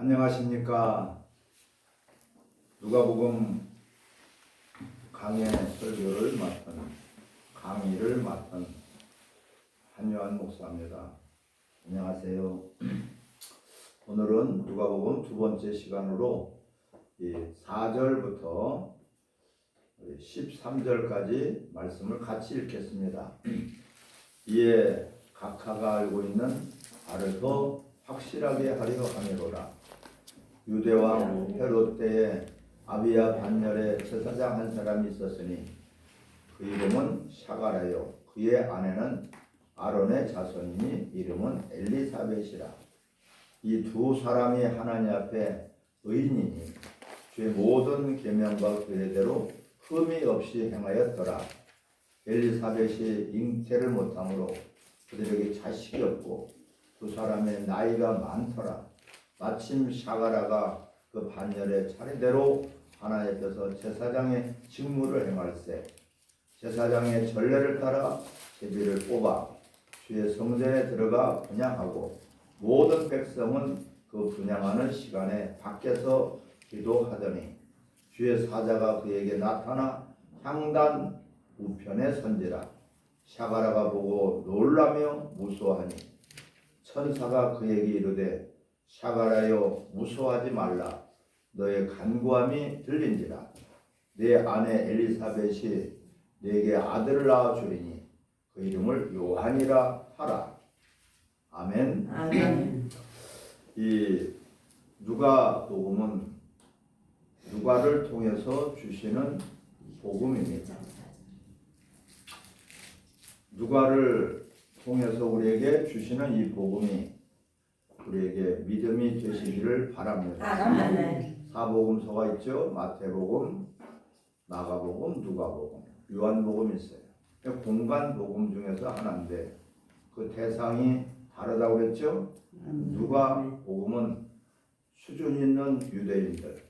안녕하십니까. 누가복음 강의 설교를 강의를 맡은 한요한 목사입니다. 안녕하세요. 오늘은 누가복음 두 번째 시간으로 4절부터 13절까지 말씀을 같이 읽겠습니다. 이에 각하가 알고 있는 바를 더 확실하게 하려 함이로라. 유대왕 헤롯 때에 아비야 반열에 제사장 한 사람이 있었으니 그 이름은 샤가라요 그의 아내는 아론의 자손이니 이름은 엘리사벳이라. 이 두 사람이 하나님 앞에 의인이니 주의 모든 계명과 규례대로 흠이 없이 행하였더라. 엘리사벳이 잉태를 못하므로 그들에게 자식이 없고 두 사람의 나이가 많더라. 마침 샤가라가 그 반열의 차례대로 하나님 앞에서 제사장의 직무를 행할세 제사장의 전례를 따라 제비를 뽑아 주의 성전에 들어가 분향하고 모든 백성은 그 분향하는 시간에 밖에서 기도하더니 주의 사자가 그에게 나타나 향단 우편에 선지라. 샤가라가 보고 놀라며 무서워하니 천사가 그에게 이르되 샤가라여 무서워하지 말라. 너의 간구함이 들린지라. 내 아내 엘리사벳이 네게 아들을 낳아 주리니 그 이름을 요한이라 하라. 아멘. 아멘. 이 누가복음은 누가를 통해서 주시는 복음입니다. 누가를 통해서 우리에게 주시는 이 복음이 우리에게 믿음이 되시기를 바랍니다. 아멘. 사복음서가 있죠. 마태복음, 마가복음, 누가복음, 요한복음 있어요. 공간 복음 중에서 하나인데 그 대상이 다르다고 그랬죠. 누가복음은 수준 있는 유대인들,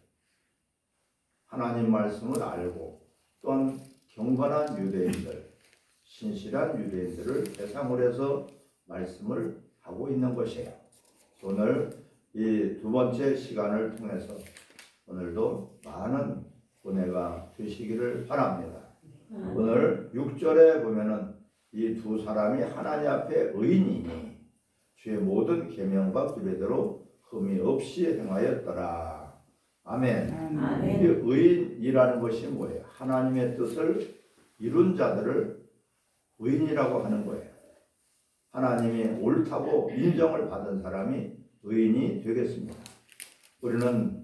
하나님 말씀을 알고 또한 경건한 유대인들, 신실한 유대인들을 대상으로 해서 말씀을 하고 있는 것이에요. 오늘 이 두 번째 시간을 통해서 오늘도 많은 은혜가 되시기를 바랍니다. 오늘 6절에 보면은 이 두 사람이 하나님 앞에 의인이니 주의 모든 계명과 규례대로 흠이 없이 행하였더라. 아멘. 아멘. 이 의인이라는 것이 뭐예요? 하나님의 뜻을 이룬 자들을 의인이라고 하는 거예요. 하나님이 옳다고 인정을 받은 사람이 의인이 되겠습니다. 우리는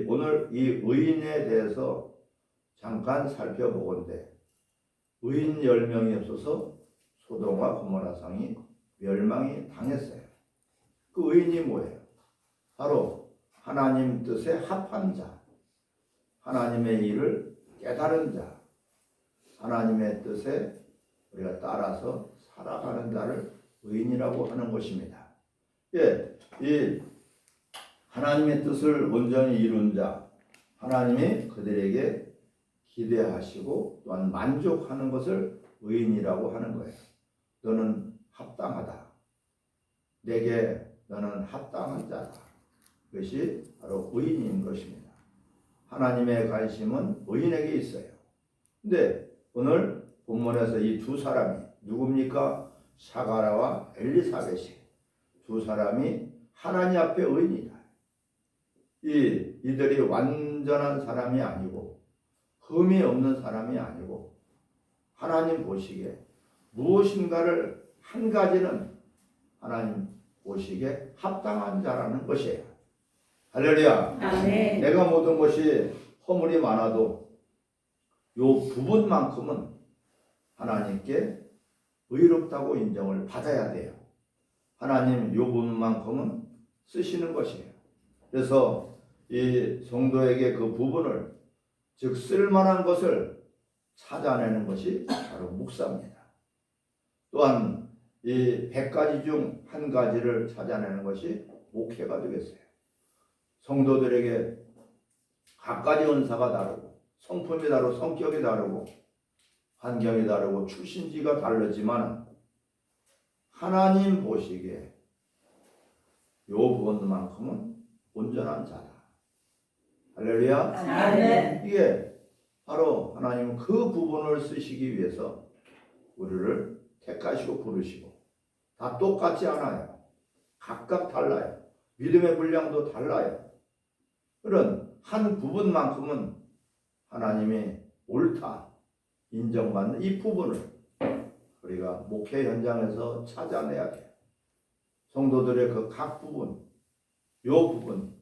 오늘 이 의인에 대해서 잠깐 살펴보건대 의인 10명이 없어서 소돔과 고모라 성이 멸망이 당했어요. 그 의인이 뭐예요? 바로 하나님 뜻에 합한 자, 하나님의 일을 깨달은 자, 하나님의 뜻에 우리가 따라서 살아가는 자를 의인이라고 하는 것입니다. 이 하나님의 뜻을 온전히 이룬 자, 하나님이 그들에게 기대하시고 또한 만족하는 것을 의인이라고 하는 거예요. 너는 합당하다. 내게 너는 합당한 자다. 그것이 바로 의인인 것입니다. 하나님의 관심은 의인에게 있어요. 근데 오늘 본문에서 이 두 사람이 누굽니까? 샤가라와 엘리사벳이 두 사람이 하나님 앞에 의인이다. 이들이 완전한 사람이 아니고 흠이 없는 사람이 아니고 하나님 보시기에 무엇인가를 한 가지는 하나님 보시기에 합당한 자라는 것이에요. 할렐루야. 아멘. 내가 모든 것이 허물이 많아도 요 부분만큼은 하나님께 의롭다고 인정을 받아야 돼요. 하나님 요 부분만큼은 쓰시는 것이에요. 그래서 이 성도에게 그 부분을 즉 쓸만한 것을 찾아내는 것이 바로 목사입니다. 또한 이 100가지 중 한 가지를 찾아내는 것이 목회가 되겠어요. 성도들에게 각가지 은사가 다르고 성품이 다르고 성격이 다르고 환경이 다르고 출신지가 다르지만 하나님 보시기에 요 부분만큼은 온전한 자다. 할렐루야. 아멘. 이게 바로 하나님은 그 부분을 쓰시기 위해서 우리를 택하시고 부르시고, 다 똑같지 않아요. 각각 달라요. 믿음의 분량도 달라요. 그런 한 부분만큼은 하나님이 옳다 인정받는 이 부분을 우리가 목회 현장에서 찾아내야 돼요. 성도들의 그 각 부분, 요 부분,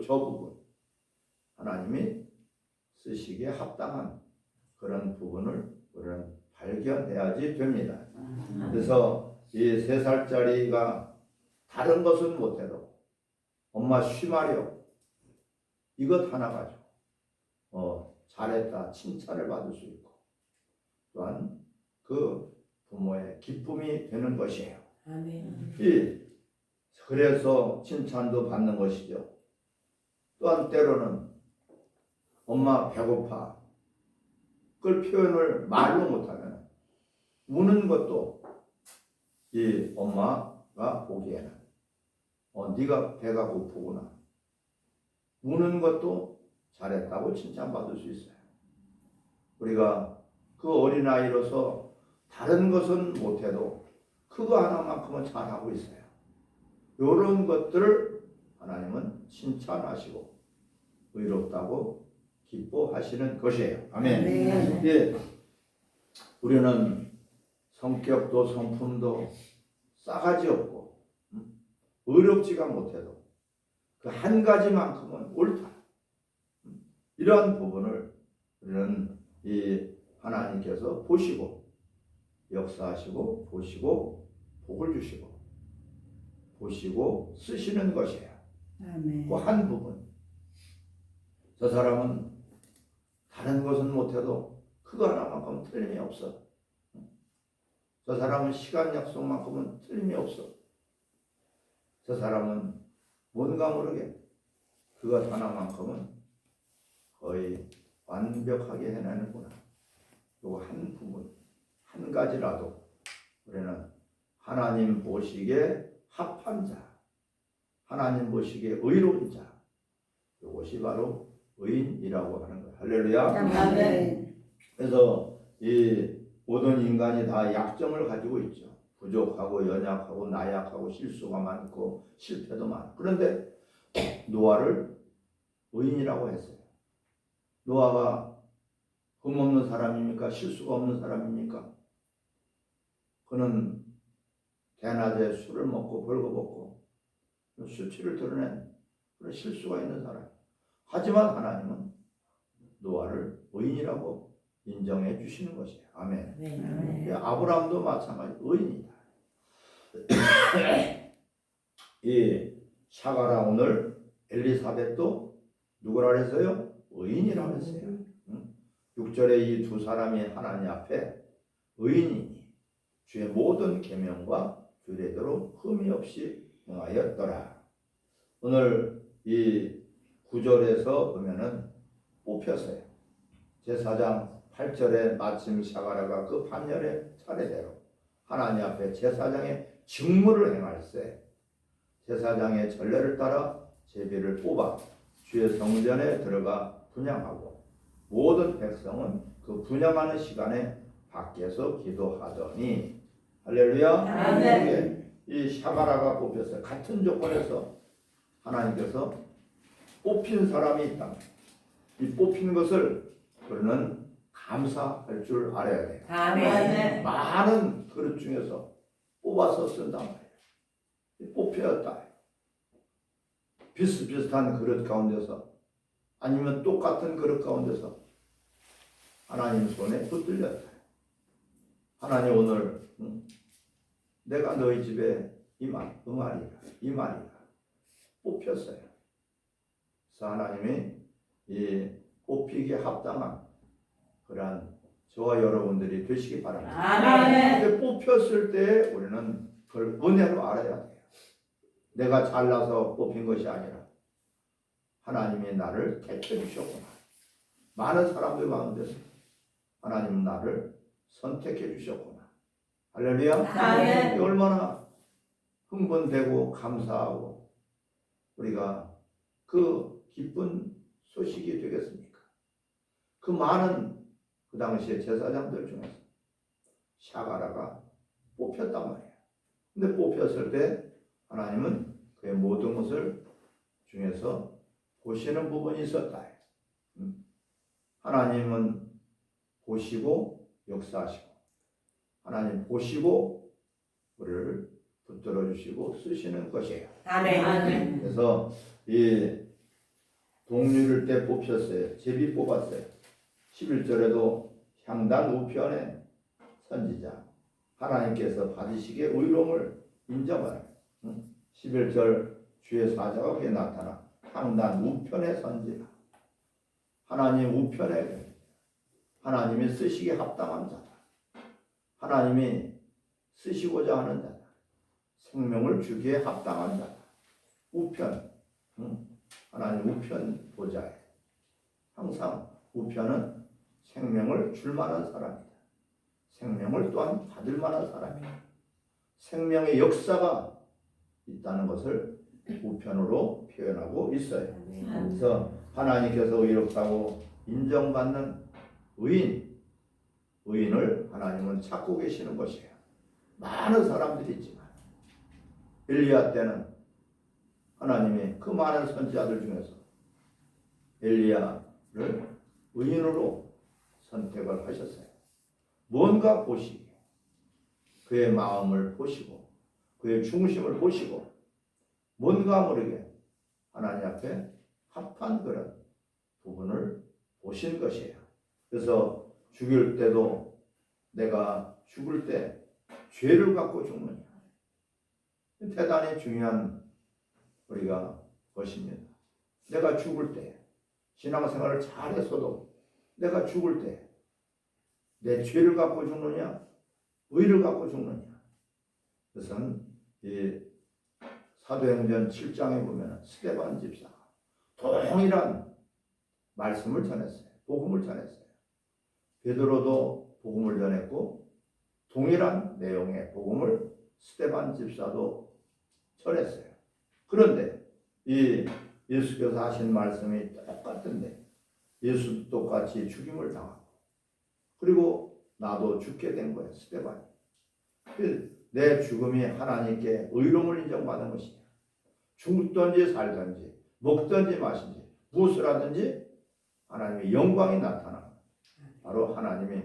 저 부분, 하나님이 쓰시기에 합당한 그런 부분을 우리는 발견해야지 됩니다. 그래서 이 3살짜리가 다른 것은 못해도 엄마 쉬마려 이것 하나 가지고 잘했다 칭찬을 받을 수 있고, 또한 그 부모의 기쁨이 되는 것이에요. 아멘. 그래서 칭찬도 받는 것이죠. 또한 때로는 엄마 배고파 그걸 표현을 말로 못하면 우는 것도 이 엄마가 보기에는 네가 배가 고프구나, 우는 것도 잘했다고 칭찬받을 수 있어요. 우리가 그 어린아이로서 다른 것은 못해도 그거 하나만큼은 잘하고 있어요. 이런 것들을 하나님은 칭찬하시고 의롭다고 기뻐하시는 것이에요. 아멘. 네. 예, 우리는 성격도 성품도 싸가지 없고 의롭지가 못해도 그 한 가지만큼은 옳다. 이러한 부분을 우리는 이 하나님께서 보시고 역사하시고 보시고 복을 주시고 보시고 쓰시는 것이에요. 아멘. 그 한 부분. 저 사람은 다른 것은 못해도 그거 하나만큼은 틀림이 없어. 저 사람은 시간 약속만큼은 틀림이 없어. 저 사람은 뭔가 모르게 그것 하나만큼은 거의 완벽하게 해내는구나. 요 한 부분, 한 가지라도 우리는 하나님 보시기에 합한 자, 하나님 보시기에 의로운 자, 이것이 바로 의인이라고 하는 거예요. 할렐루야. 아멘. 그래서 이 모든 인간이 다 약점을 가지고 있죠. 부족하고 연약하고 나약하고 실수가 많고 실패도 많고. 그런데 노아를 의인이라고 했어요. 노아가 흠없는 사람입니까? 실수가 없는 사람입니까? 그는 대낮에 술을 먹고 벌거벗고 수치를 드러낸 그런 실수가 있는 사람. 하지만 하나님은 노아를 의인이라고 인정해 주시는 것이에요. 아멘. 네. 아브라함도 마찬가지 의인이다. 이 샤가라 오늘 엘리사벳도 누구라 그랬어요? 의인이라고 했어요. 6절에 이 두 사람이 하나님 앞에 의인이니 주의 모든 계명과 규례대로 흠이 없이 행하였더라. 오늘 이 9절에서 보면은 뽑혔어요. 제사장 8절에 마침 샤가라가 그 판결의 차례대로 하나님 앞에 제사장의 직무를 행할세 제사장의 전례를 따라 제비를 뽑아 주의 성전에 들어가 분향하고 모든 백성은 그 분향하는 시간에 밖에서 기도하더니 할렐루야. 아멘. 이 샤가라가 뽑혔어요. 같은 조건에서 하나님께서 뽑힌 사람이 있다. 이 뽑힌 것을 우리는 감사할 줄 알아야 돼요. 아멘. 많은 그릇 중에서 뽑아서 쓴단 말이에요. 뽑혔다. 비슷비슷한 그릇 가운데서 아니면 똑같은 그릇 가운데서 하나님 손에 붙들렸다. 하나님 오늘 내가 너희 집에 임하리라 뽑혔어요. 그래서 하나님이 이 뽑히기에 합당한 그러한 저와 여러분들이 되시기 바랍니다. 아멘. 뽑혔을 때 우리는 그걸 은혜로 알아야 돼요. 내가 잘나서 뽑힌 것이 아니라 하나님이 나를 택해 주셨구나. 많은 사람들 가운데서 하나님은 나를 선택해 주셨구나. 할렐루야. 아멘. 얼마나 흥분되고 감사하고 우리가 그 기쁜 소식이 되겠습니까? 그 많은 그 당시에 제사장들 중에서 샤가라가 뽑혔단 말이에요. 근데 뽑혔을 때 하나님은 그의 모든 것을 중에서 보시는 부분이 있었다. 하나님은 보시고 역사하시고, 하나님 보시고 우리를 붙들어 주시고 쓰시는 것이에요. 아멘. 그래서 이 동률일 때 뽑혔어요. 제비 뽑았어요. 11절에도 향단 우편의 선지자, 하나님께서 받으시기에 의로움을 인정하라. 11절 주의 사자가 그에 나타나 향단 우편의 선지자, 하나님 우편에 하나님이 쓰시기에 합당한 자다. 하나님이 쓰시고자 하는 자다. 생명을 주기에 합당한 자다. 우편, 하나님 우편 보좌에 항상 우편은 생명을 줄 만한 사람이다. 생명을 또한 받을 만한 사람이다. 생명의 역사가 있다는 것을 우편으로 표현하고 있어요. 그래서 하나님께서 의롭다고 인정받는 의인을 하나님은 찾고 계시는 것이에요. 많은 사람들이 있지만 엘리야 때는 하나님이 그 많은 선지자들 중에서 엘리야를 의인으로 선택을 하셨어요. 뭔가 보시기에 그의 마음을 보시고 그의 중심을 보시고 뭔가 모르게 하나님 앞에 합한 그런 부분을 보신 것이에요. 그래서 죽일 때도 내가 죽을 때 죄를 갖고 죽느냐, 대단히 중요한 우리가 것입니다. 내가 죽을 때 신앙생활을 잘했어도 내가 죽을 때 내 죄를 갖고 죽느냐, 의를 갖고 죽느냐. 그것은 이 사도행전 7장에 보면 스데반 집사가 동일한 말씀을 전했어요. 복음을 전했어요. 베드로도 복음을 전했고 동일한 내용의 복음을 스데반 집사도 전했어요. 그런데 이 예수께서 하신 말씀이 똑같은데 예수도 똑같이 죽임을 당하고 그리고 나도 죽게 된 거예요. 스데반이. 내 죽음이 하나님께 의로움을 인정받는 것이냐. 죽든지 살든지 먹든지 마신지 무엇을 하든지 하나님의 영광이 나타나 바로 하나님이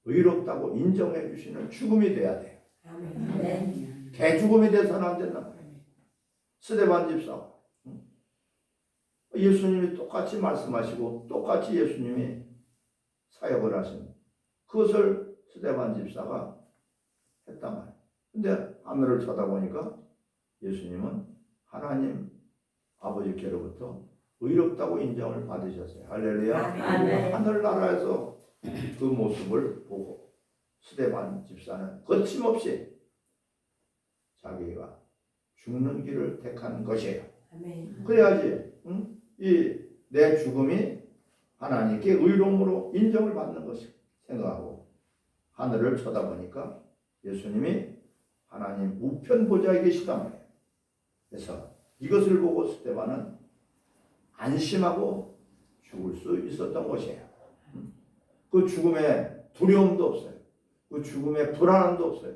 의롭다고 인정해 주시는 죽음이 돼야 돼요. 아멘. 개죽음이 돼서는 안 된단 말이에요. 스데반 집사 예수님이 똑같이 말씀하시고 똑같이 예수님이 사역을 하신 그것을 스데반 집사가 했단 말이에요. 근데 하늘을 쳐다보니까 예수님은 하나님 아버지께로부터 의롭다고 인정을 받으셨어요. 할렐루야. 아멘. 하늘나라에서 그 모습을 보고 스데반 집사는 거침없이 자기가 죽는 길을 택한 것이에요. 아멘. 그래야지 이 내 죽음이 하나님께 의로움으로 인정을 받는 것이 생각하고 하늘을 쳐다보니까 예수님이 하나님 우편 보좌에 계시단 말이에요. 그래서 이것을 보고 스데반은 안심하고 죽을 수 있었던 것이에요. 그 죽음에 두려움도 없어요. 그 죽음에 불안함도 없어요.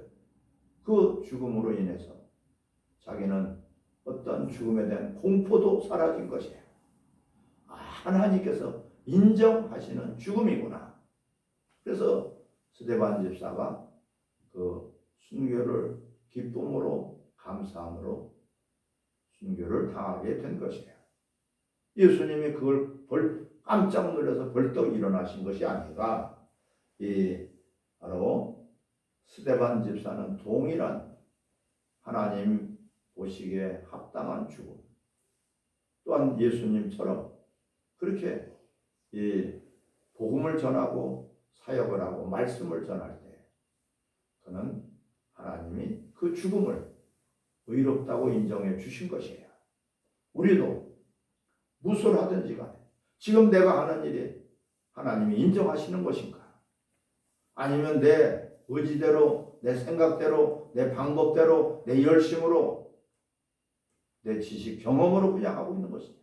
그 죽음으로 인해서 자기는 어떤 죽음에 대한 공포도 사라진 것이에요. 하나님께서 인정하시는 죽음이구나. 그래서 스데반 집사가 그 순교를 기쁨으로 감사함으로 순교를 당하게 된 것이에요. 예수님이 그걸 깜짝 놀라서 벌떡 일어나신 것이 아니라 바로 스데반 집사는 동일한 하나님 보시기에 합당한 죽음 또한 예수님처럼 그렇게 복음을 전하고 사역을 하고 말씀을 전할 때 그는 하나님이 그 죽음을 의롭다고 인정해 주신 것이에요. 우리도 무엇을 하든지 간에 지금 내가 하는 일이 하나님이 인정하시는 것인가? 아니면 내 의지대로, 내 생각대로, 내 방법대로, 내 열심으로, 내 지식, 경험으로 그냥 하고 있는 것이냐?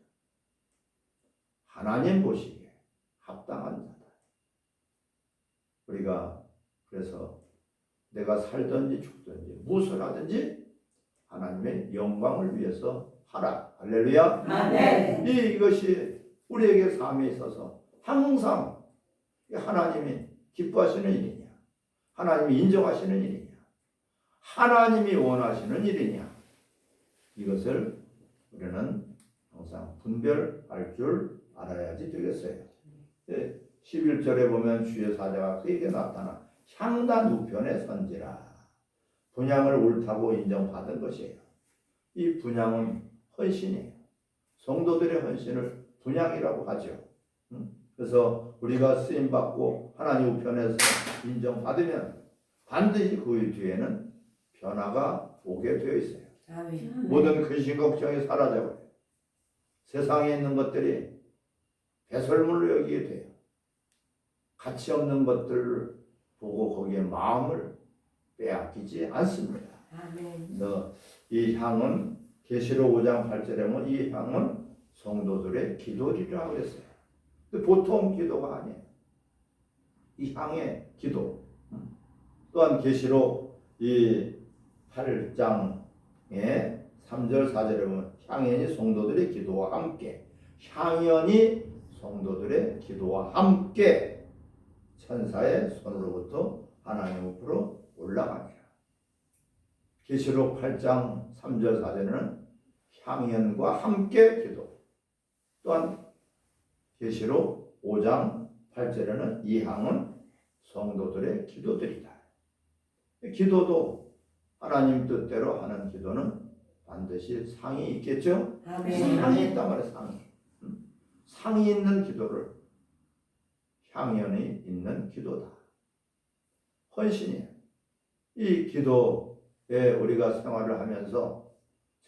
하나님 보시기에 합당한 자다. 우리가 그래서 내가 살든지 죽든지 무엇을 하든지 하나님의 영광을 위해서 하라. 할렐루야. 아멘. 이것이 우리에게 삶에 있어서 항상 하나님이 기뻐하시는 일이냐, 하나님이 인정하시는 일이냐, 하나님이 원하시는 일이냐, 이것을 우리는 항상 분별할 줄 알아야지 되겠어요. 11절에 보면 주의 사자가 그에게 나타나 향단 우편에 선지라. 분향을 옳다고 인정받은 것이에요. 이 분향은 헌신이에요. 성도들의 헌신을 분향이라고 하죠. 그래서 우리가 쓰임받고 하나님 우편에서 인정받으면 반드시 그 뒤에는 변화가 오게 되어 있어요. 아멘. 모든 근심 걱정이 사라져버려요. 세상에 있는 것들이 배설물로 여기게 돼요. 가치 없는 것들을 보고 거기에 마음을 빼앗기지 않습니다. 아멘. 그래서 이 향은 계시록 5장 8절에 보면 이 향은 성도들의 기도리라고 했어요. 근데 보통 기도가 아니에요. 이 향의 기도. 또한 계시록 이 8장의 3절 4절에 보면 향연이 성도들의 기도와 함께, 향연이 성도들의 기도와 함께 천사의 손으로부터 하나님 앞으로 올라갑니다. 계시록 8장 3절 4절에는 향연과 함께 기도. 또한 계시록 5장 8절에는 이 향은 성도들의 기도들이다. 기도도 하나님 뜻대로 하는 기도는 반드시 상이 있겠죠? 아멘. 상이 있단 말이에요. 상이. 상이 있는 기도를 향연이 있는 기도다. 헌신이에요. 이 기도에 우리가 생활을 하면서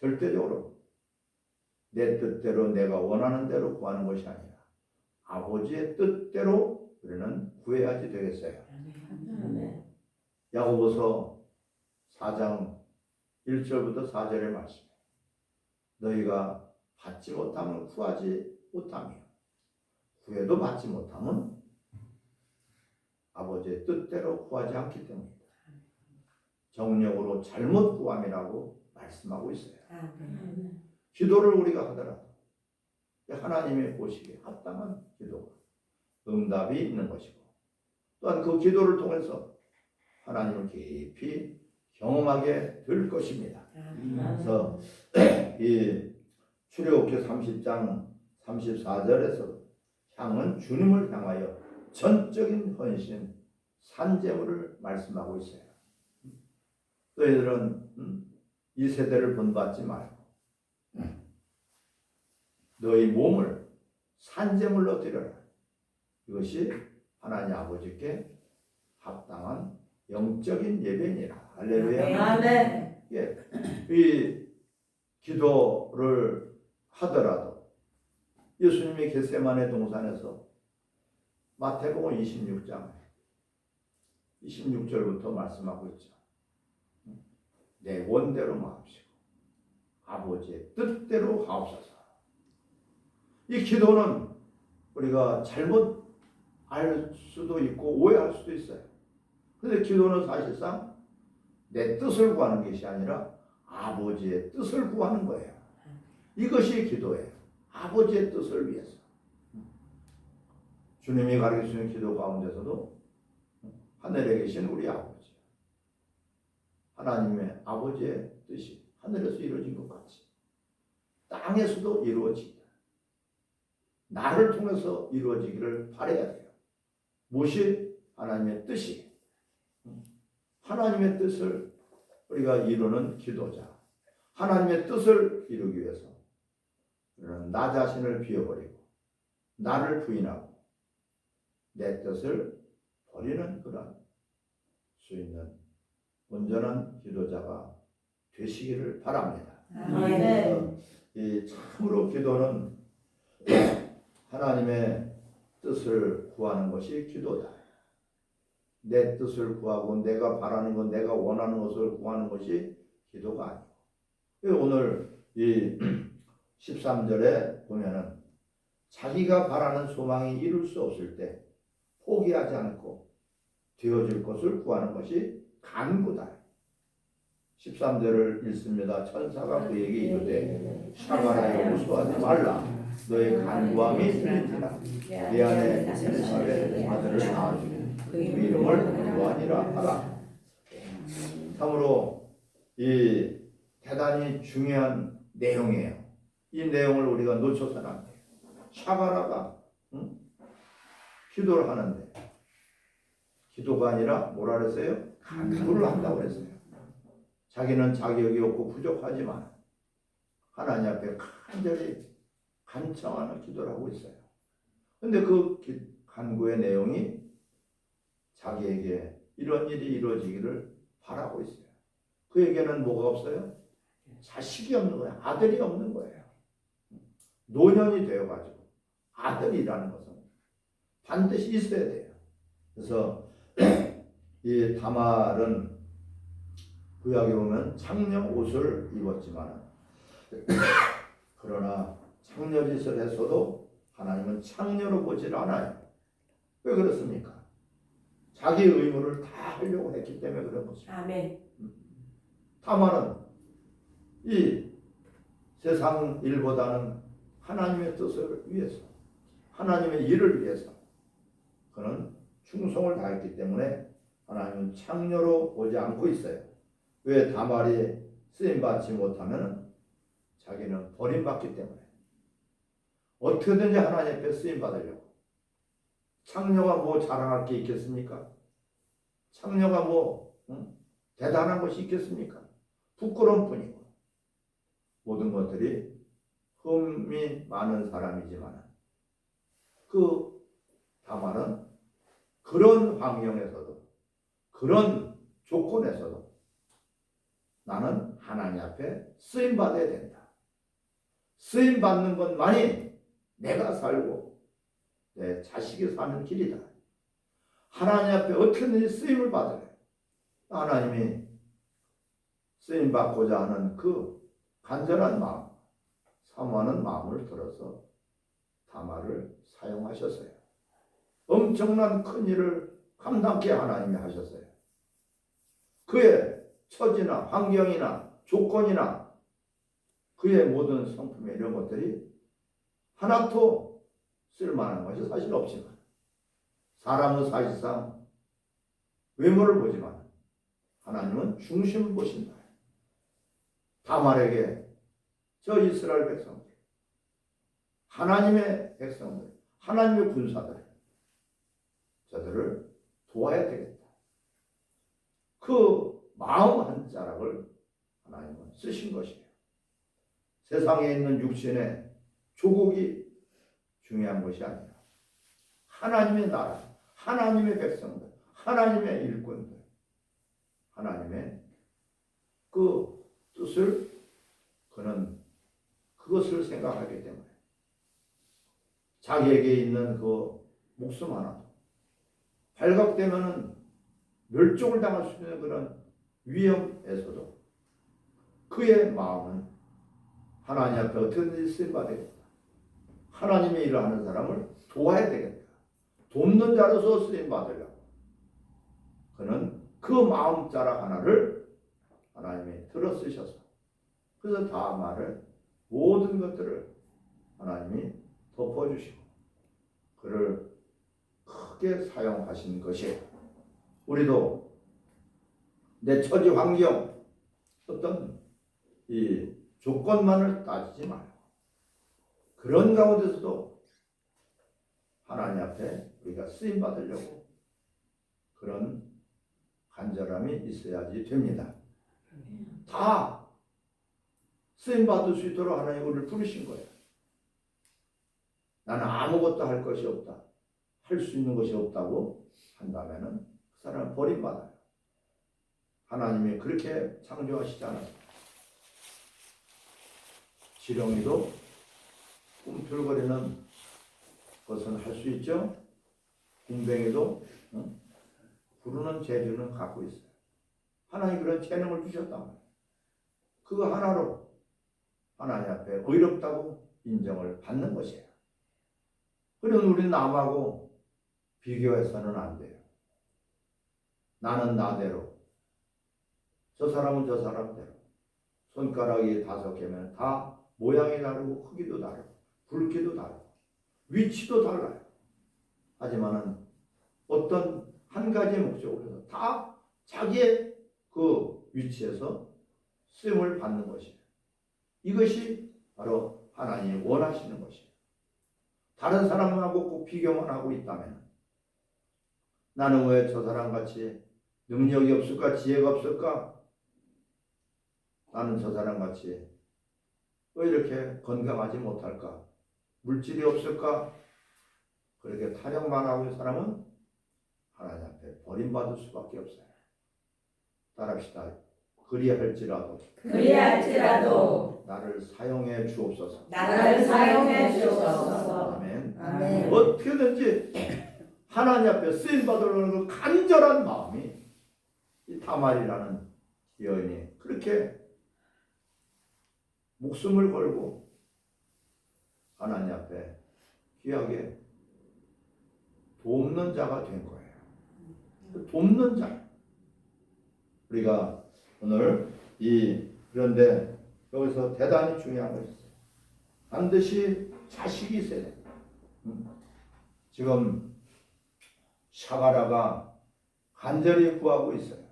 절대적으로 내 뜻대로 내가 원하는 대로 구하는 것이 아니라 아버지의 뜻대로 우리는 구해야지 되겠어요. 아멘. 야고보서 4장 1절부터 4절의 말씀. 너희가 받지 못하면 구하지 못하며 구해도 받지 못하면 아버지의 뜻대로 구하지 않기 때문이다. 정력으로 잘못 구함이라고 말씀하고 있어요. 아멘. 기도를 우리가 하더라도 하나님의 보시기에 합당한 기도가 응답이 있는 것이고, 또한 그 기도를 통해서 하나님을 깊이 경험하게 될 것입니다. 그래서 이 출애굽기 30장 34절에서 향은 주님을 향하여 전적인 헌신, 산제물을 말씀하고 있어요. 너희들은 이 세대를 본받지 말고 너희 몸을 산제물로 드려라. 이것이 하나님 아버지께 합당한 영적인 예배니라. 할렐루야. 아멘. 예, 이 기도를 하더라도 예수님이 겟세마네 동산에서 마태복음 26장 26절부터 말씀하고 있죠. 내 원대로 마옵시고 아버지의 뜻대로 하옵소서. 이 기도는 우리가 잘못 알 수도 있고 오해할 수도 있어요. 그런데 기도는 사실상 내 뜻을 구하는 것이 아니라 아버지의 뜻을 구하는 거예요. 이것이 기도예요. 아버지의 뜻을 위해서. 주님이 가르치는 기도 가운데서도 하늘에 계신 우리 아버지, 하나님의 아버지의 뜻이 하늘에서 이루어진 것 같이 땅에서도 이루어지다. 나를 통해서 이루어지기를 바라야 돼요. 무엇이 하나님의 뜻이, 하나님의 뜻을 우리가 이루는 기도자, 하나님의 뜻을 이루기 위해서 우리는 나 자신을 비워버리고 나를 부인하고 내 뜻을 버리는 그런 수 있는 온전한 기도자가 되시기를 바랍니다. 아멘. 이 참으로 기도는 하나님의 뜻을 구하는 것이 기도다. 내 뜻을 구하고 내가 바라는 것, 내가 원하는 것을 구하는 것이 기도가 아니고, 오늘 이 13절에 보면은 자기가 바라는 소망이 이룰 수 없을 때 포기하지 않고 되어줄 것을 구하는 것이 간구다. 13절을 읽습니다. 천사가 그에게 이르되 샤가라여 무수하지 말라. 너의 간구함이 들리리라. 내 안에 엘리사벳 아들을 낳아주니 그 이름을 요한이라 하라. 참으로 이 대단히 중요한 내용이에요. 이 내용을 우리가 놓쳐서는 안 돼요. 샤가라가 기도를 하는데 기도가 아니라 뭐라 그랬어요? 간구를 한다고 그랬어요. 자기는 자격이 없고 부족하지만 하나님 앞에 간절히 간청하는 기도를 하고 있어요. 근데 그 간구의 내용이 자기에게 이런 일이 이루어지기를 바라고 있어요. 그에게는 뭐가 없어요? 자식이 없는 거예요. 아들이 없는 거예요. 노년이 되어가지고 아들이라는 것은 반드시 있어야 돼요. 그래서 이 다말은 구약에 보면 창녀 옷을 입었지만 그러나 창녀짓을 했어도 하나님은 창녀로 보질 않아요. 왜 그렇습니까? 자기 의무를 다 하려고 했기 때문에 그런 것입니다. 아멘. 다말은 이 세상 일보다는 하나님의 뜻을 위해서, 하나님의 일을 위해서 그는 충성을 다했기 때문에 하나님은 창녀로 보지 않고 있어요. 왜 다말이 쓰임받지 못하면 자기는 버림받기 때문에 어떻게든지 하나님 앞에 쓰임받으려고. 창녀가 뭐 자랑할 게 있겠습니까? 창녀가 뭐 대단한 것이 있겠습니까? 부끄러운 뿐이고 모든 것들이 흠이 많은 사람이지만 그 다말은 그런 환경에서도 그런 조건에서도 나는 하나님 앞에 쓰임받아야 된다. 쓰임받는 것만이 내가 살고 내 자식이 사는 길이다. 하나님 앞에 어떻게든지 쓰임을 받아야 하나님이 쓰임받고자 하는 그 간절한 마음, 사모하는 마음을 들어서 다말을 사용하셨어요. 엄청난 큰 일을 감당케 하나님이 하셨어요. 그의 처지나 환경이나 조건이나 그의 모든 성품 이런 것들이 하나도 쓸만한 것이 사실 없지만 사람은 사실상 외모를 보지만 하나님은 중심을 보신다. 다말에게 저 이스라엘 백성들, 하나님의 백성들, 하나님의 군사들 저들을 도와야 되겠다. 그 마음 한 자락을 하나님은 쓰신 것이에요. 세상에 있는 육신의 조국이 중요한 것이 아니라 하나님의 나라, 하나님의 백성들, 하나님의 일꾼들, 하나님의 그 뜻을 그는 그것을 생각하기 때문에 자기에게 있는 그 목숨 하나 발각되면은 멸종을 당할 수 있는 그런 위험에서도 그의 마음은 하나님 앞에 어떻게든지 쓰임받아야겠다. 하나님의 일을 하는 사람을 도와야 되겠다. 돕는 자로서 쓰임받으려고 그는 그 마음자락 하나를 하나님이 들어쓰셔서 그래서 다말을 모든 것들을 하나님이 덮어주시고 그를 크게 사용하신 것이에요. 우리도 내 처지 환경 어떤 이 조건만을 따지지 말고 그런 가운데서도 하나님 앞에 우리가 쓰임 받으려고 그런 간절함이 있어야지 됩니다. 다 쓰임 받을 수 있도록 하나님 우리를 부르신 거예요. 나는 아무것도 할 것이 없다. 할 수 있는 것이 없다고 한다면은 그 사람은 버림받아요. 하나님이 그렇게 창조하시지 않았습니다. 지렁이도 꿈틀거리는 것은 할 수 있죠. 군뱅이도 부르는 재주는 갖고 있어요. 하나님 그런 재능을 주셨단 말이에요. 그거 하나로 하나님 앞에 의롭다고 인정을 받는 것이에요. 그런 우리 남하고 비교해서는 안 돼요. 나는 나대로, 저 사람은 저 사람대로. 손가락이 5개면 다 모양이 다르고 크기도 다르고 굵기도 다르고 위치도 달라요. 하지만은 어떤 한 가지 목적으로 다 자기의 그 위치에서 쓰임을 받는 것이에요. 이것이 바로 하나님이 원하시는 것이에요. 다른 사람하고 꼭 비교만 하고 있다면 나는 왜 저 사람같이 능력이 없을까? 지혜가 없을까? 나는 저 사람같이 왜 이렇게 건강하지 못할까? 물질이 없을까? 그렇게 타령만 하고 있는 사람은 하나님 앞에 버림받을 수밖에 없어요. 따라합시다. 그리할지라도 나를 사용해 주옵소서. 나를 사용해 주옵소서. 아멘. 아멘. 어떻게든지 하나님 앞에 쓰임 받으려는 그 간절한 마음이 이 다말이라는 여인이 그렇게 목숨을 걸고 하나님 앞에 귀하게 돕는 자가 된 거예요. 그 돕는 자. 우리가 오늘 그런데 여기서 대단히 중요한 것이 있어요. 반드시 자식이 있어야 됩니다. 지금 샤가라가 간절히 구하고 있어요.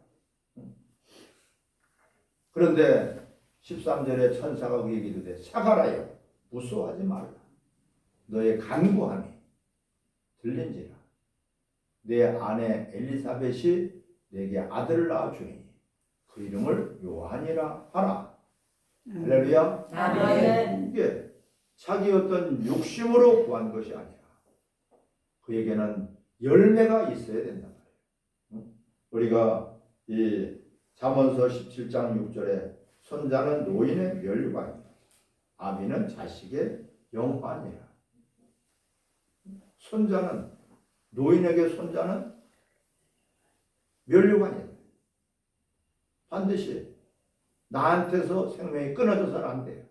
그런데 13절에 천사가 그에게 이르되 샤가라여 무서워하지 말라. 너의 간구함이 들린지라. 내 아내 엘리사벳이 내게 아들을 낳아 주니 그 이름을 요한이라 하라. 할렐루야. 아멘. 이게 자기 어떤 욕심으로 구한 것이 아니라 그에게는 열매가 있어야 된다 말이에요. 우리가 이 잠언서 17장 6절에 손자는 노인의 멸류관이다. 아비는 자식의 영환이라. 손자는 노인에게 손자는 멸류관이다. 반드시 나한테서 생명이 끊어져서는 안 돼요.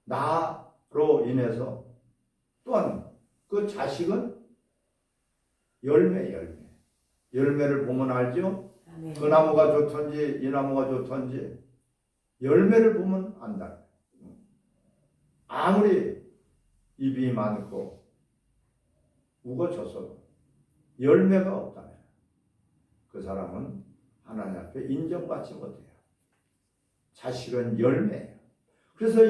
나로 인해서 또한 그 자식은 열매를 보면 알죠? 아멘. 그 나무가 좋던지 이 나무가 좋던지 열매를 보면 안다. 아무리 입이 많고 우거져서도 열매가 없다면 그 사람은 하나님 앞에 인정받지 못해요. 자식은 열매예요. 그래서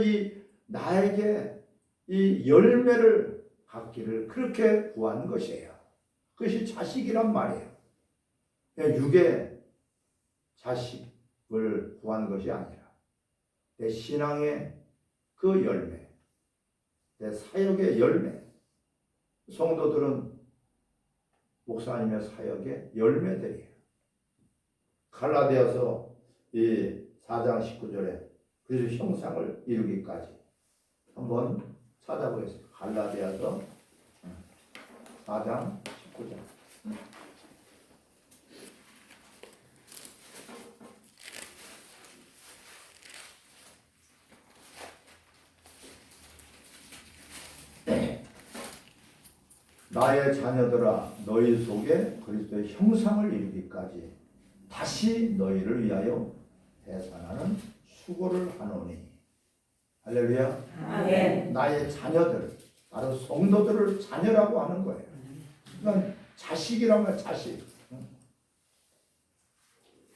나에게 이 열매를 갖기를 그렇게 구한 것이에요. 그것이 자식이란 말이에요. 그냥 육의 자식을 구한 것이 아니라 내 신앙의 그 열매, 내 사역의 열매. 성도들은 목사님의 사역의 열매들이에요. 갈라디아서 이 4장 19절에 그래서 형상을 이루기까지 한번 찾아보겠습니다. 갈라디아서 4장 19절. 나의 자녀들아 너희 속에 그리스도의 형상을 이루기까지 다시 너희를 위하여 해산하는 수고를 하노니. 할렐루야. 아멘. 나의 자녀들, 바로 성도들을 자녀라고 하는 거예요. 그러니까 자식이라면 자식.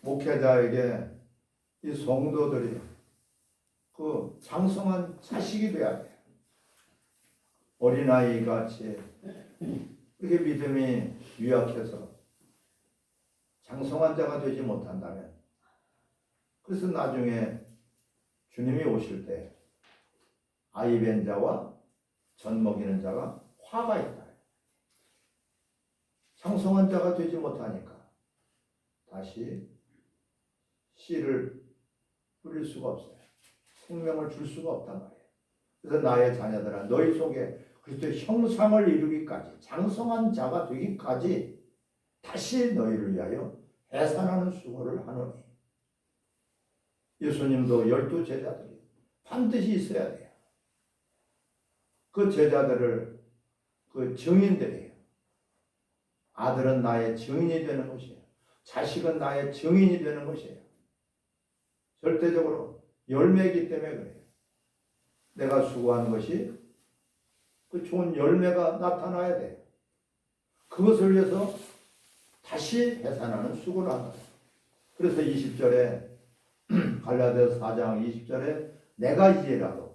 목회자에게 이 성도들이 그 장성한 자식이 돼야 돼요. 어린아이 같이 그렇게 믿음이 유약해서 장성한 자가 되지 못한다면, 그래서 나중에 주님이 오실 때 아이 뵌 자와 젖 먹이는 자가 화가 있다. 장성한 자가 되지 못하니까 다시 씨를 뿌릴 수가 없어요. 생명을 줄 수가 없단 말이에요. 그래서 나의 자녀들아 너희 속에 그리스도의 형상을 이루기까지 장성한 자가 되기까지 다시 너희를 위하여 해산하는 수고를 하노니. 예수님도 12 제자들이 반드시 있어야 돼요. 그 제자들을 그 증인들이에요. 아들은 나의 증인이 되는 것이에요. 자식은 나의 증인이 되는 것이에요. 절대적으로 열매이기 때문에 그래요. 내가 수고한 것이 그 좋은 열매가 나타나야 돼요. 그것을 위해서 다시 해산하는 수고를 한다. 그래서 20절에 갈라디아서 4장 20절에 내가 이제라도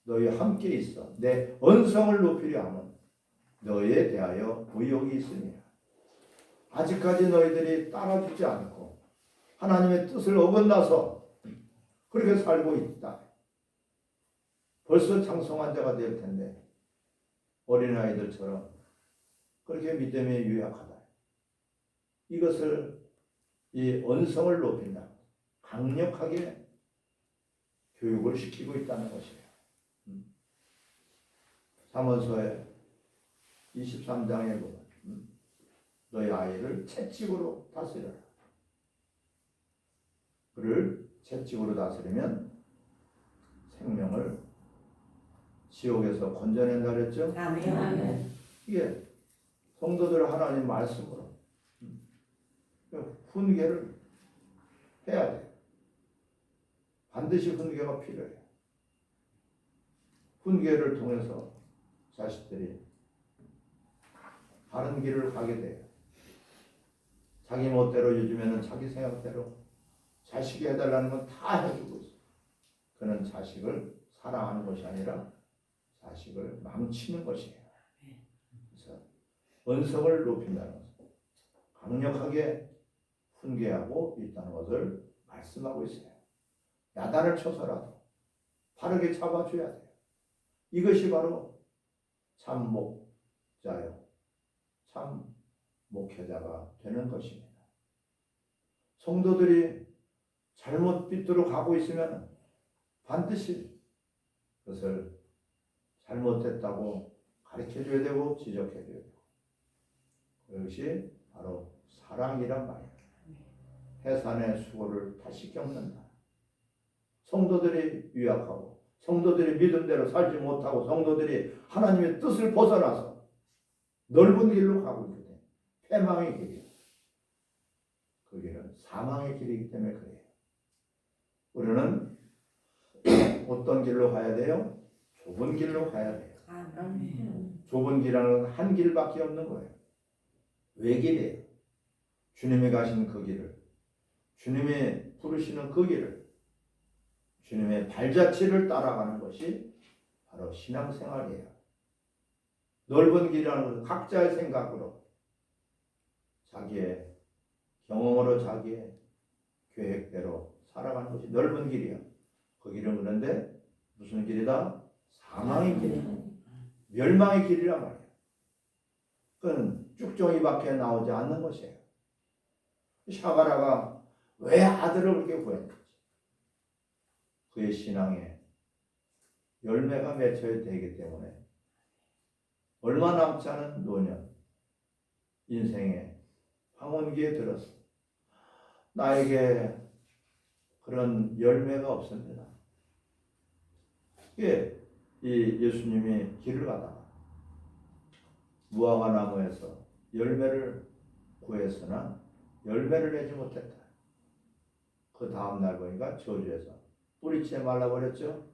너희 함께 있어 내 언성을 높이려 함은 너희에 대하여 부욕이 있으니라. 아직까지 너희들이 따라주지 않고 하나님의 뜻을 어긋나서 그렇게 살고 있다. 벌써 장성한 자가 될 텐데 어린아이들처럼 그렇게 믿음에 유약하다. 이것을 이 언성을 높인다. 강력하게 교육을 시키고 있다는 것이에요. 잠언서에 23장에 보면 너희 아이를 채찍으로 다스려라. 그를 채찍으로 다스리면 생명을 지옥에서 건져낸다 그랬죠? 아멘. 이게 성도들 하나님 말씀으로 훈계를 해야 돼요. 반드시 훈계가 필요해요. 훈계를 통해서 자식들이 바른 길을 가게 돼요. 자기 멋대로 요즘에는 자기 생각대로 자식이 해달라는 건 다 해주고 있어요. 그는 자식을 사랑하는 것이 아니라 자식을 망치는 것이에요. 그래서 언성을 높인다는 것은 강력하게 훈계하고 있다는 것을 말씀하고 있어요. 야단을 쳐서라도 바르게 잡아줘야 돼요. 이것이 바로 참 목자요, 참 목회자가 되는 것입니다. 성도들이 잘못 빗도로 가고 있으면 반드시 그것을 잘못했다고 가르쳐줘야 되고 지적해줘야 되고, 그것이 바로 사랑이란 말이에요. 해산의 수고를 다시 겪는다. 성도들이 유약하고 성도들이 믿음대로 살지 못하고 성도들이 하나님의 뜻을 벗어나서 넓은 길로 가고 있기 때문에 패망의 길이에요. 그 길은 사망의 길이기 때문에 그래요. 우리는 어떤 길로 가야 돼요? 좁은 길로 가야 돼요. 좁은 길은 한 길밖에 없는 거예요. 외길이에요. 주님이 가신 그 길을, 주님이 부르시는 그 길을, 주님의 발자취를 따라가는 것이 바로 신앙생활이에요. 넓은 길이라는 것은 각자의 생각으로, 자기의 경험으로, 자기의 계획대로 살아가는 것이 넓은 길이에요. 그 길은 그런데 무슨 길이다? 사망의 길이에요. 멸망의 길이란 말이에요. 그건 쭉정이밖에 나오지 않는 것이에요. 샤가라가 왜 아들을 그렇게 구했는지, 그의 신앙에 열매가 맺혀야 되기 때문에 얼마 남지 않은 노년 인생의 황혼기에 들었어. 나에게 그런 열매가 없습니다. 이게 이 예수님이 길을 가다가 무화과 나무에서 열매를 구했으나 열매를 내지 못했다. 그 다음날 보니까 저주에서 뿌리채 말라버렸죠.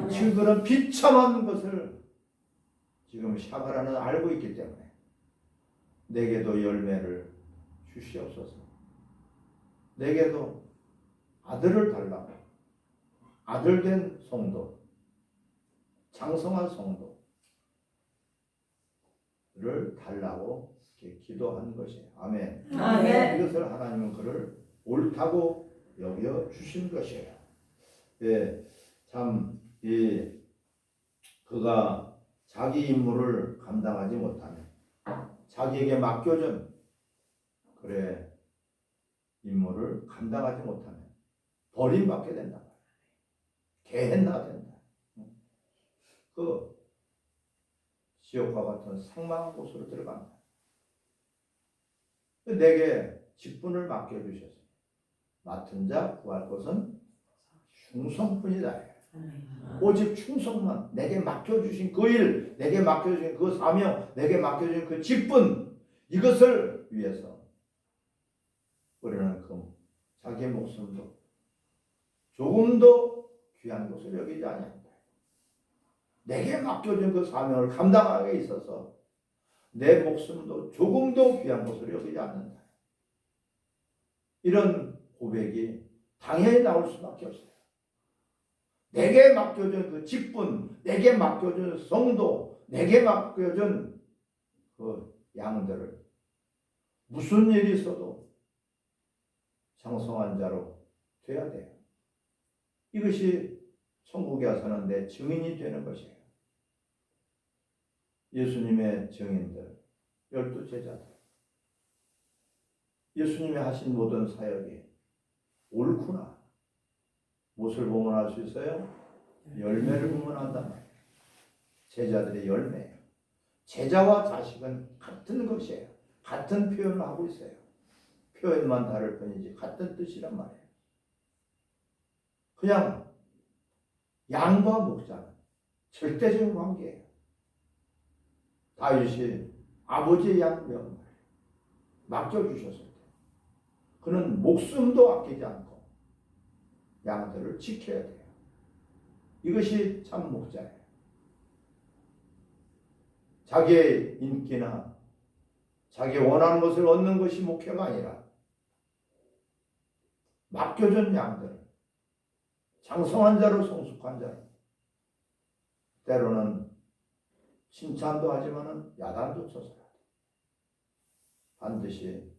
지금 그런 비참한 것을 지금 샤가라는 알고 있기 때문에 내게도 열매를 주시옵소서. 내게도 아들을 달라고, 아들된 성도, 장성한 성도를 달라고 이렇게 기도하는 것이에요. 아멘. 아멘. 이것을 하나님은 그를 옳다고 여겨 주신 것이에요. 예, 참 그가 자기 임무를 감당하지 못하면, 자기에게 맡겨준 그래 임무를 감당하지 못하면 버림받게 된다. 개했나 된다. 그 지옥과 같은 상망한 곳으로 들어간다. 내게 직분을 맡겨주셨어요. 맡은 자 구할 것은 충성뿐이다. 오직 충성만, 내게 맡겨주신 그 일, 내게 맡겨주신 그 사명, 내게 맡겨주신 그 직분, 이것을 위해서 우리는 그 자기의 목숨도 조금도 귀한 것을 여기지 아니한다. 내게 맡겨준 그 사명을 감당하게 있어서 내 목숨도 조금도 귀한 것을 여기지 않는다. 이런 고백이 당연히 나올 수밖에 없어요. 내게 맡겨준 그 직분, 내게 맡겨준 성도, 내게 맡겨준 그 양들을 무슨 일이 있어도 장성한 자로 돼야 돼요. 이것이 천국에 와서는 내 증인이 되는 것이에요. 예수님의 증인들, 12제자들. 예수님이 하신 모든 사역이 옳구나. 무엇을 보면 알 수 있어요? 열매를 보면 안단 말이에요. 제자들의 열매예요. 제자와 자식은 같은 것이에요. 같은 표현을 하고 있어요. 표현만 다를 뿐이지 같은 뜻이란 말이에요. 그냥 양과 목자는 절대적인 관계예요. 다윗이 아버지의 양을 맡겨주셨을 때 그는 목숨도 아끼지 않고 양들을 지켜야 돼요. 이것이 참 목자예요. 자기의 인기나 자기 원하는 것을 얻는 것이 목표가 아니라 맡겨준 양들, 장성한 자로 성숙한 자로, 때로는 칭찬도 하지만 야단도 쳐서요. 반드시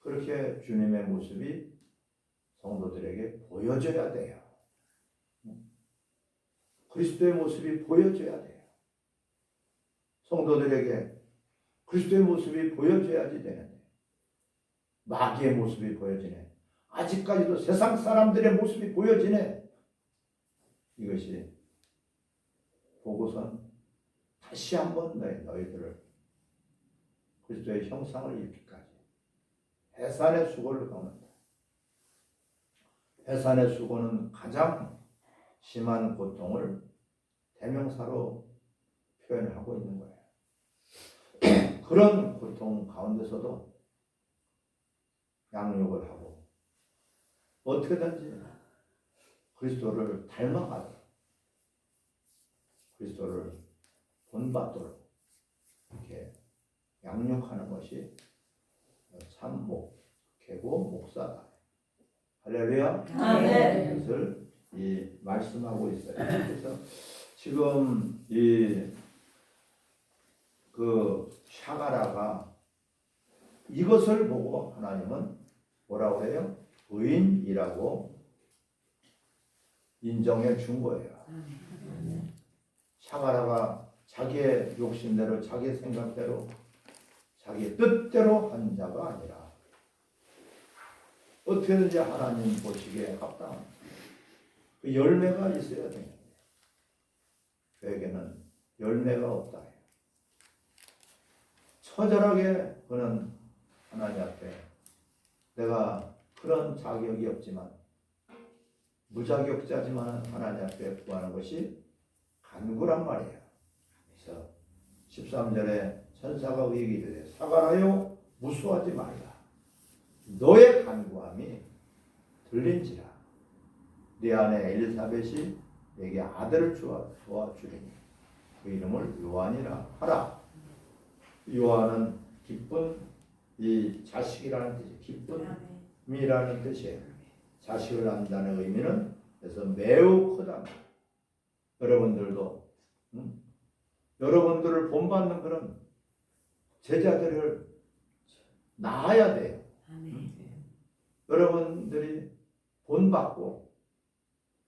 그렇게 주님의 모습이 성도들에게 보여져야 돼요. 그리스도의 모습이 보여져야 돼요. 성도들에게 그리스도의 모습이 보여져야지 되는데 마귀의 모습이 보여지네. 아직까지도 세상 사람들의 모습이 보여지네. 이것이 보고선 다시 한번 너희들을 그리스도의 형상을 입기까지 해산의 수고를 겪는다. 해산의 수고는 가장 심한 고통을 대명사로 표현하고 있는 거예요. 그런 고통 가운데서도 양육을 하고 어떻게든지 그리스도를 닮아가도록 그리스도를 본받도록 이렇게 양육하는 것이 참 목회고 목사다. 할렐루야. 아멘. 그것을 말씀하고 있어요. 그래서 지금 그 샤가라가 이것을 보고 하나님은 뭐라고 해요? 의인이라고 인정해 준 거예요. 샤가라가 자기의 욕심대로 자기 생각대로 자기 뜻대로 한 자가 아니라 어떻게든지 하나님 보시기에 합당한 그 열매가 있어야 됩니다. 그에게는 열매가 없다. 처절하게 그는 하나님 앞에 내가 그런 자격이 없지만 무자격자지만 하나님 앞에 구하는 것이 간구란 말이에요. 그래서 13절에 천사가 얘기를 해. 사가라요 무수하지 말라. 너의 간구함이 들린지라. 네 아내 엘리사벳이 내게 아들을 주어주리니 그 이름을 요한이라 하라. 요한은 기쁜 이 자식이라는 뜻이 기쁨이라는 뜻이에요. 자식을 낳는다는 의미는 그래서 매우 크다. 여러분들도 여러분들을 본받는 그런 제자들을 낳아야 돼요. 여러분들이 본받고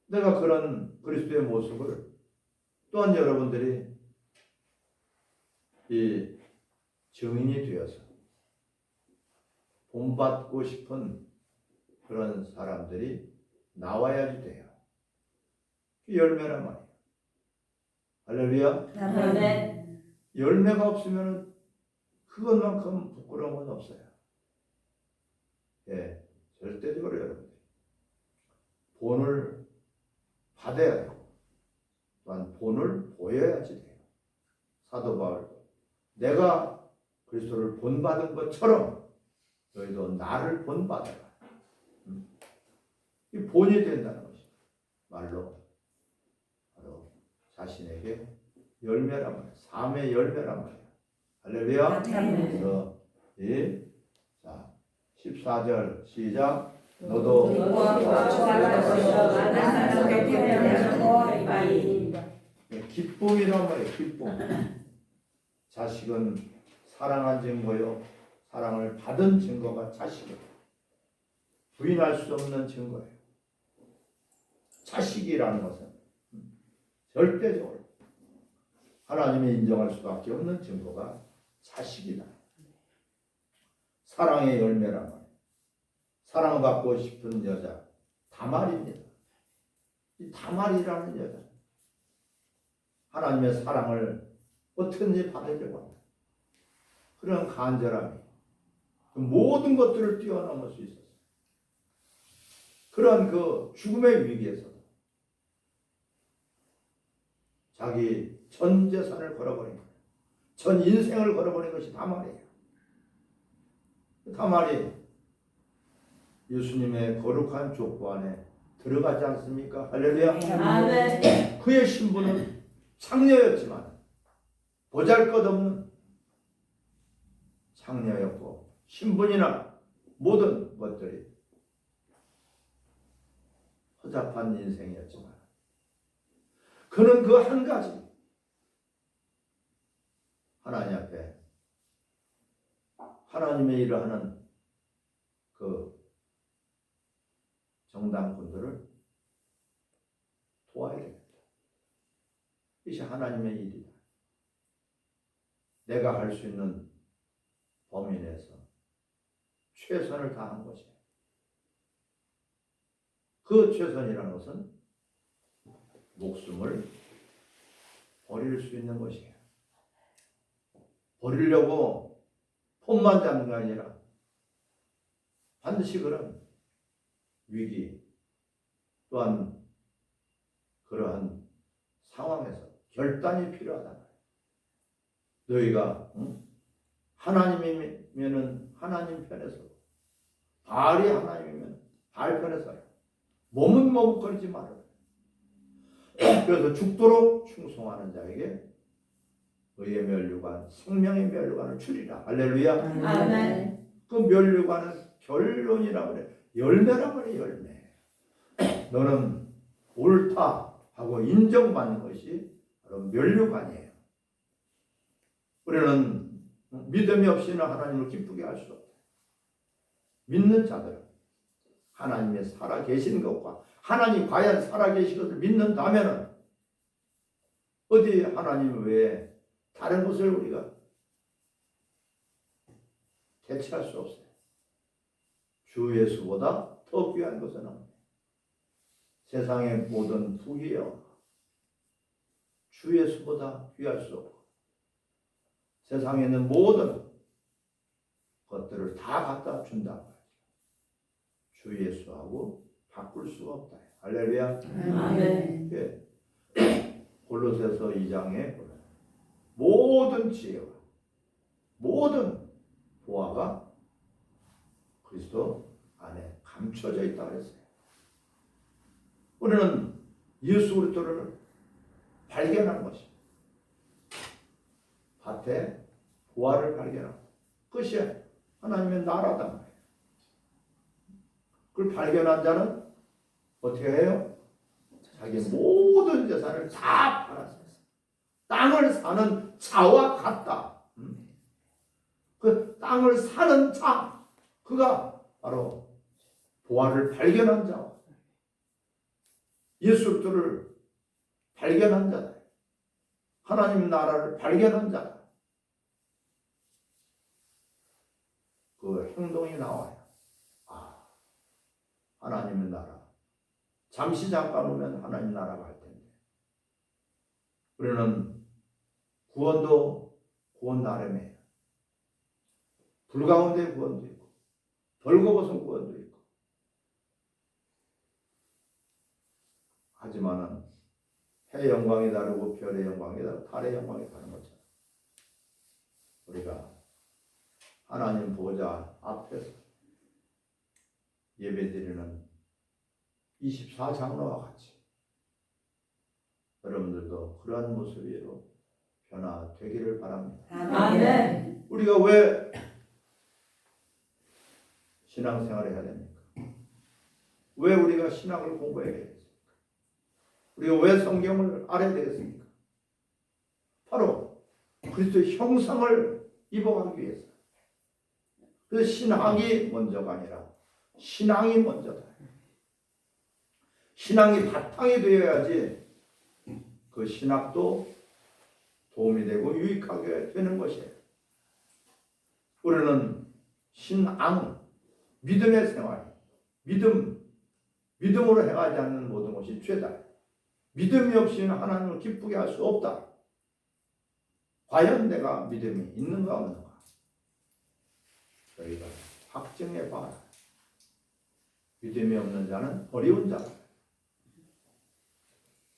내가 그런 그리스도의 모습을 또한 여러분들이 이 증인이 되어서 본받고 싶은 그런 사람들이 나와야지 돼요. 그 열매란 말이에요. 할렐루야. 아멘. 열매가 없으면 그것만큼 부끄러운 건 없어요. 예, 절대적으로 여러분들 본을 받아야 되고 또한 본을 보여야지 돼요. 사도 바울도 내가 그리스도를 본받은 것처럼 너희도 나를 본받아라. 이 본이 된다는 것이 말로 바로 자신에게 열매란 말이야. 삶의 열매란 말이야. 할렐루야. 그래서 자 14절 시작. 너도 기쁨이란 말이에요. 기쁨. 자식은 사랑한 증거요. 사랑을 받은 증거가 자식이에요. 부인할 수 없는 증거예요. 자식이라는 것은 절대적으로 하나님이 인정할 수밖에 없는 증거가 자식이다. 사랑의 열매란 말이에요. 사랑받고 싶은 여자 다말입니다. 이 다말이라는 여자 하나님의 사랑을 어떻게든지 받으려고 합니다. 그런 간절함이 모든 것들을 뛰어넘을 수 있었어요. 그런 그 죽음의 위기에서 자기 전 재산을 걸어버린 거예요. 전 인생을 걸어버린 것이 다말이에요. 다말이 예수님의 거룩한 족보 안에 들어가지 않습니까? 할렐루야. 아멘. 그의 신분은 창녀였지만 보잘것없는 창녀였고 신분이나 모든 것들이 허접한 인생이었지만 그는 그 한 가지 하나님 앞에 하나님의 일을 하는 그 정당꾼들을 도와야 됩니다. 이것이 하나님의 일이다. 내가 할 수 있는 범위 내에서 최선을 다한 것이에요. 그 최선이라는 것은 목숨을 버릴 수 있는 것이에요. 버리려고 폰만 잡는 게 아니라 반드시 그런 위기 또한 그러한 상황에서 결단이 필요하다. 너희가 하나님이면은 하나님 편에 서고 바알이 하나님이면 바알 편에 서요. 몸은 머뭇거리지 말아요. 그래서 죽도록 충성하는 자에게 의의 면류관, 생명의 면류관을 주리라. 할렐루야. 아멘. 그 면류관은 결론이라고 그래. 열매라고 그래. 열매. 너는 옳다 하고 인정받는 것이 바로 면류관이에요. 우리는 믿음이 없이는 하나님을 기쁘게 할 수 없다. 믿는 자들은 하나님의 살아계신 것과 하나님 과연 살아계신 것을 믿는다면 어디 하나님 외에 다른 것을 우리가 대체할 수 없어요. 주 예수보다 더 귀한 것은 없네. 세상의 모든 후기여 주 예수보다 귀할 수 없고 세상에 있는 모든 것들을 다 갖다 준다. 주 예수하고 바꿀 수가 없다. 할렐루야. 아멘. 골로새서 2장에 모든 지혜와 모든 보화가 그리스도 안에 감춰져 있다고 했어요. 우리는 예수 그리스도를 발견한 것입니다. 밭에 보화를 발견하고 그것이 하나님의 나라단 말이에요. 그걸 발견한 자는 어떻게 해요? 자기 모든 재산을 다 팔았어요. 땅을 사는 자와 같다. 그 땅을 사는 자, 그가 바로 보화를 발견한 자와 예수 그리스도를 발견한 자다. 하나님 나라를 발견한 자다. 그 행동이 나와요. 아, 하나님의 나라. 잠시 잠깐 오면 하나님 나라가 할 텐데. 우리는 구원도 구원 나름이에요. 불 가운데 구원도 있고 벌거벗은 구원도 있고. 하지만은 해의 영광이 다르고 별의 영광이 다르고 달의 영광이 다른 것처럼 우리가 하나님 보좌 앞에서 예배드리는 24장로와 같이 여러분들도 그러한 모습으로 변화되기를 바랍니다. 아멘. 우리가 왜 신앙생활을 해야 됩니까? 왜 우리가 신학을 공부해야 되겠습니까? 우리가 왜 성경을 알아야 되겠습니까? 바로 그리스도의 형상을 입어가기 위해서. 그 신학이 먼저가 아니라 신앙이 먼저다. 신앙이 바탕이 되어야지 그 신학도 도움이 되고 유익하게 되는 것이에요. 우리는 신앙, 믿음의 생활, 믿음으로 행하지 않는 모든 것이 죄다. 믿음이 없이는 하나님을 기쁘게 할 수 없다. 과연 내가 믿음이 있는가 없는가? 저희가 확증해 봐라. 믿음이 없는 자는 어려운 자다.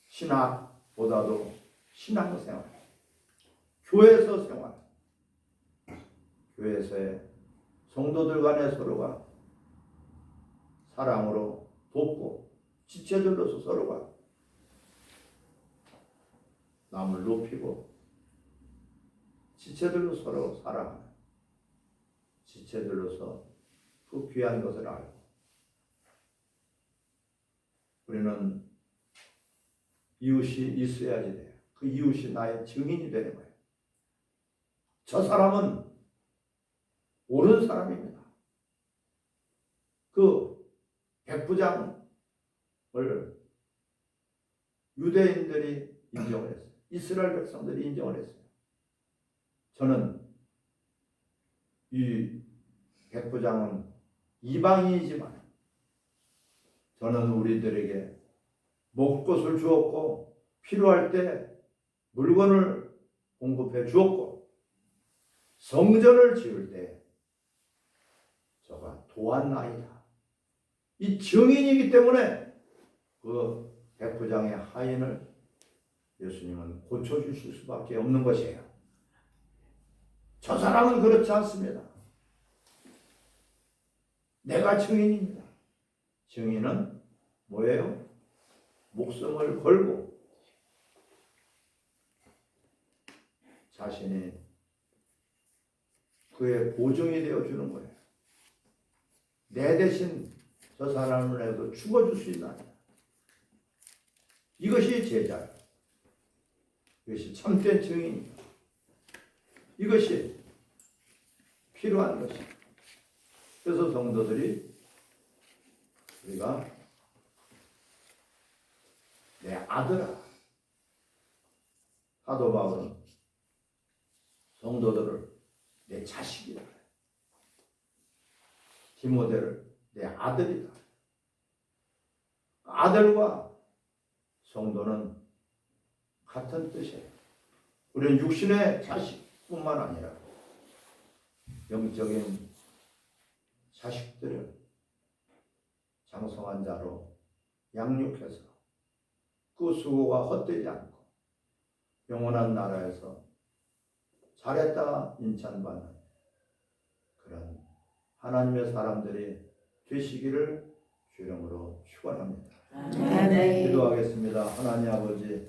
신학보다도 신앙생활, 교회에서 생활, 교회에서의 성도들 간의 서로가 사랑으로 돕고 지체들로서 서로가 남을 높이고 지체들로 서로 사랑하는 지체들로서 그 귀한 것을 알고 우리는 이웃이 있어야지 돼요. 그 이웃이 나의 증인이 되는 거예요. 저 사람은 옳은 사람입니다. 그 백부장을 유대인들이 인정을 했어요. 이스라엘 백성들이 인정을 했어요. 저는 이 백부장은 이방인이지만 저는 우리들에게 먹을 것을 주었고 필요할 때 물건을 공급해 주었고 성전을 지을 때 저가 도왔나이다. 이 증인이기 때문에 그 백부장의 하인을 예수님은 고쳐주실 수밖에 없는 것이에요. 저 사람은 그렇지 않습니다. 내가 증인입니다. 증인은 뭐예요? 목숨을 걸고 자신이 그의 보증이 되어주는 거예요. 내 대신 저 사람을 해도 죽어줄 수 있나? 이것이 제자예요. 이것이 참된 증인입니다. 이것이 필요한 것이에요. 그래서 성도들이 우리가 내 아들아, 사도 바울은 성도들을 내 자식이다. 디모데를 내 아들이다. 아들과 성도는 같은 뜻이에요. 우리는 육신의 자식뿐만 아니라 영적인 자식들을 장성한 자로 양육해서 그 수고가 헛되지 않고 영원한 나라에서 잘했다 인찬받는 그런 하나님의 사람들이 되시기를 주님으로 축원합니다. 아멘. 기도하겠습니다. 하나님 아버지,